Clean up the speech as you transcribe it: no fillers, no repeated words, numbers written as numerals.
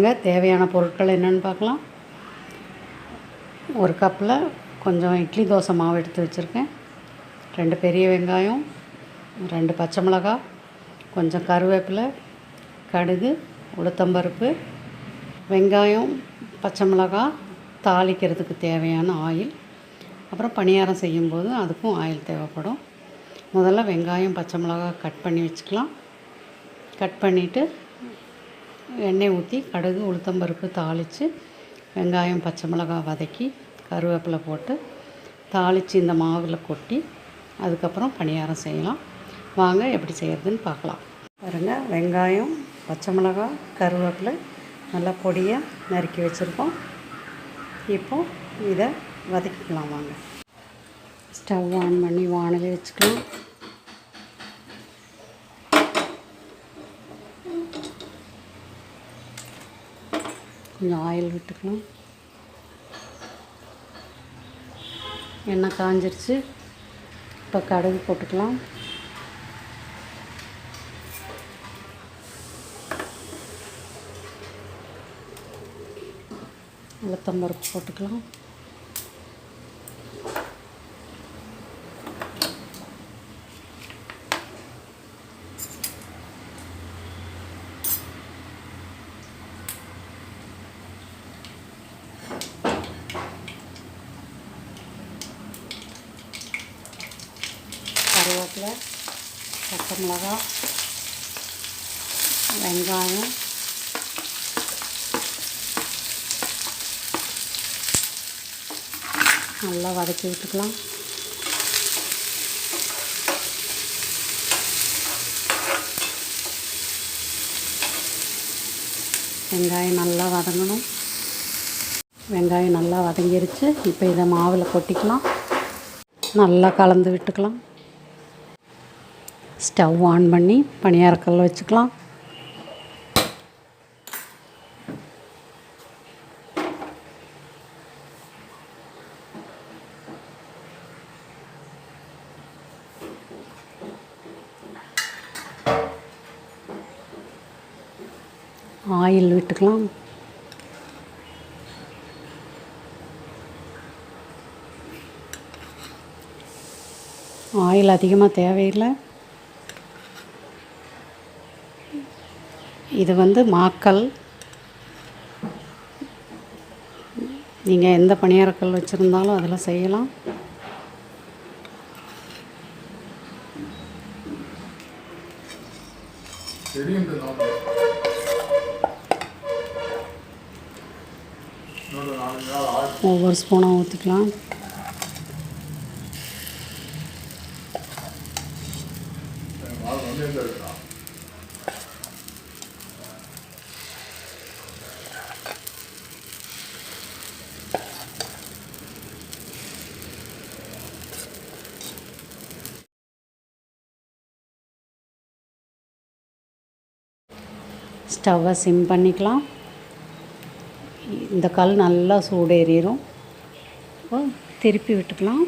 வாங்க தேவையான பொருட்கள் என்னென்னு பார்க்கலாம். ஒரு கப்பில் கொஞ்சம் இட்லி தோசை மாவு எடுத்து வச்சுருக்கேன். 2 பெரிய வெங்காயம், 2 பச்சை மிளகாய், கொஞ்சம் கருவேப்பிலை, கடுகு, உளுத்தம்பருப்பு, வெங்காயம், பச்சை மிளகாய், தாளிக்கிறதுக்கு தேவையான ஆயில், அப்புறம் பணியாரம் செய்யும்போது அதுக்கும் ஆயில் தேவைப்படும். முதல்ல வெங்காயம், பச்சை மிளகாய் கட் பண்ணி வச்சுக்கலாம். கட் பண்ணிவிட்டு எண்ணெய் ஊற்றி கடுகு, உளுத்தம்பருப்பு தாளித்து வெங்காயம், பச்சை மிளகாய் வதக்கி கருவேப்பிலை போட்டு தாளித்து இந்த மாவில் கொட்டி அதுக்கப்புறம் பணியாரம் செய்யலாம். வாங்க எப்படி செய்கிறதுன்னு பார்க்கலாம். பாருங்கள், வெங்காயம், பச்சை மிளகாய், கருவேப்பிலை நல்லா பொடியாக நறுக்கி வச்சுருக்கோம். இப்போது இதை வதக்கிக்கலாம். வாங்க, ஸ்டவ் ஆன் பண்ணி வாணலி வச்சுக்கலாம். கொஞ்சம் ஆயில் விட்டுக்கலாம். எண்ணெய் காஞ்சிருச்சு. இப்போ கடுகு போட்டுக்கலாம். உளுத்தம்பருப்பு போட்டுக்கலாம். கருவேப்பிலை, பச்சை மிளகாய், வெங்காயம், நல்லா வதக்கி விட்டுக்கலாம். வெங்காயம் நல்லா வதங்கணும். வெங்காயம் நல்லா வதங்கிருச்சு. இப்போ இதை மாவில் கொட்டிக்கலாம். நல்லா கலந்து விட்டுக்கலாம். ஸ்டவ் ஆன் பண்ணி பணியாரக்கல் வச்சுக்கலாம். ஆயில் விட்டுக்கலாம். ஆயில் அதிகமாக தேவையில்லை. இது மாக்கல். நீங்கள் எந்த பணியாரக்கல் வச்சுருந்தாலும் அதில் செய்யலாம். ஒவ்வொரு ஸ்பூனாக ஊற்றிக்கலாம். ஸ்டவ்வை சிம் பண்ணிக்கலாம். இந்த கல் நல்லா சூடேறிடும். திருப்பி விட்டுக்கலாம்.